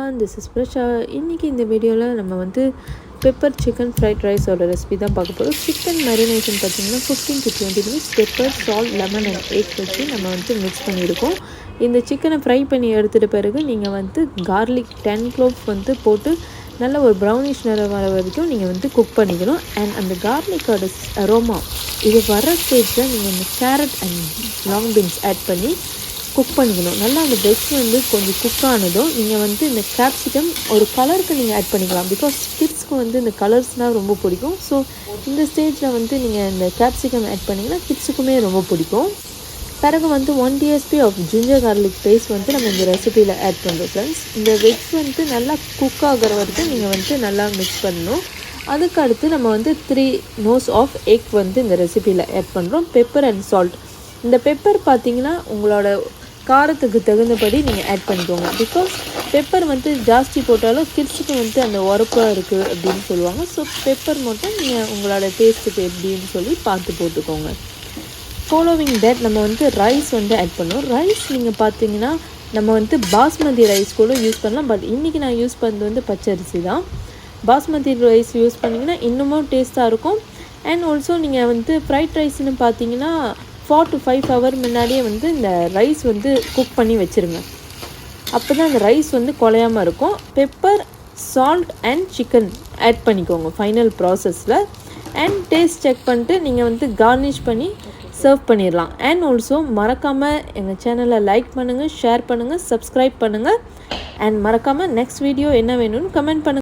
everyone, this is Prasha. இன்னைக்கு இந்த வீடியோவில் நம்ம வந்து பெப்பர் சிக்கன் ஃப்ரைட் ரைஸோட ரெசிபி தான் பார்க்க போகிறோம். சிக்கன் மேரினேஷன் பார்த்திங்கன்னா 15 to 20 minutes pepper, salt, lemon and egg வச்சு நம்ம வந்து மிக்ஸ் பண்ணியிருக்கோம். இந்த சிக்கனை ஃப்ரை பண்ணி எடுத்துகிட்ட பிறகு நீங்கள் வந்து கார்லிக் 10 cloves வந்து போட்டு நல்ல ஒரு ப்ரௌனிஷ் நிறம் வர வரைக்கும் நீங்கள் வந்து குக் பண்ணிக்கணும். அண்ட் அந்த கார்லிக்கோட அரோமா இது வர ஸ்டேஜில் நீங்கள் இந்த carrot and long beans add பண்ணி குக் பண்ணிக்கணும். நல்லா அந்த வெஜ் வந்து கொஞ்சம் குக் ஆனதும் நீங்கள் வந்து இந்த கேப்சிகம் ஒரு கலருக்கு நீங்கள் ஆட் பண்ணிக்கலாம். பிகாஸ் கிட்ஸ்க்கு வந்து இந்த கலர்ஸ்னால் ரொம்ப பிடிக்கும். ஸோ இந்த ஸ்டேஜில் வந்து நீங்கள் இந்த கேப்சிகம் ஆட் பண்ணிங்கன்னா கிட்ஸுக்குமே ரொம்ப பிடிக்கும். பிறகு வந்து 1 TSP of ginger garlic paste வந்து நம்ம இந்த ரெசிபியில் ஆட் பண்ணுறோம் ஃப்ரெண்ட்ஸ். இந்த வெஜ் வந்து நல்லா குக் ஆகிற வரைக்கும் நீங்கள் வந்து நல்லா மிக்ஸ் பண்ணணும். அதுக்கு அடுத்து நம்ம வந்து 3 nose ஆஃப் எக் வந்து இந்த ரெசிபியில் ஆட் பண்ணுறோம். Pepper and salt. இந்த பெப்பர் பார்த்தீங்கன்னா உங்களோட காரத்துக்கு தகுந்தபடி நீங்கள் ஆட் பண்ணிக்கோங்க. பிகாஸ் பெப்பர் வந்து ஜாஸ்தி போட்டாலும் கிட்ஸுக்கு வந்து அந்த உரப்பாக இருக்குது அப்படின்னு சொல்லுவாங்க. ஸோ பெப்பர் மட்டும் நீங்கள் உங்களோட டேஸ்ட்டுக்கு எப்படின்னு சொல்லி பார்த்து போட்டுக்கோங்க. ஃபாலோவிங் தட் நம்ம வந்து ரைஸ் வந்து ஆட் பண்ணுவோம். ரைஸ் நீங்கள் பார்த்தீங்கன்னா நம்ம வந்து பாஸ்மதி ரைஸ் கூட யூஸ் பண்ணலாம். பட் இன்றைக்கி நான் யூஸ் பண்ணது வந்து பச்சரிசி தான். பாஸ்மதி ரைஸ் யூஸ் பண்ணிங்கன்னா இன்னமும் டேஸ்ட்டாக இருக்கும். அண்ட் ஆல்சோ நீங்கள் வந்து ஃப்ரைட் ரைஸ்னு பார்த்தீங்கன்னா 4 to 5 hour முன்னாடியே வந்து இந்த ரைஸ் வந்து குக் பண்ணி வச்சுருங்க. அப்போ தான் அந்த ரைஸ் வந்து குலையாமல் இருக்கும். Pepper, salt and chicken add பண்ணிக்கோங்க ஃபைனல் ப்ராசஸில். அண்ட் டேஸ்ட் செக் பண்ணிட்டு நீங்கள் வந்து கார்னிஷ் பண்ணி சர்வ் பண்ணிடலாம். அண்ட் ஆல்சோ மறக்காமல் எங்கள் சேனலை லைக் பண்ணுங்கள், ஷேர் பண்ணுங்கள், சப்ஸ்கிரைப் பண்ணுங்கள். அண்ட் மறக்காமல் நெக்ஸ்ட் வீடியோ என்ன வேணும்னு கமெண்ட் பண்ணுங்கள்.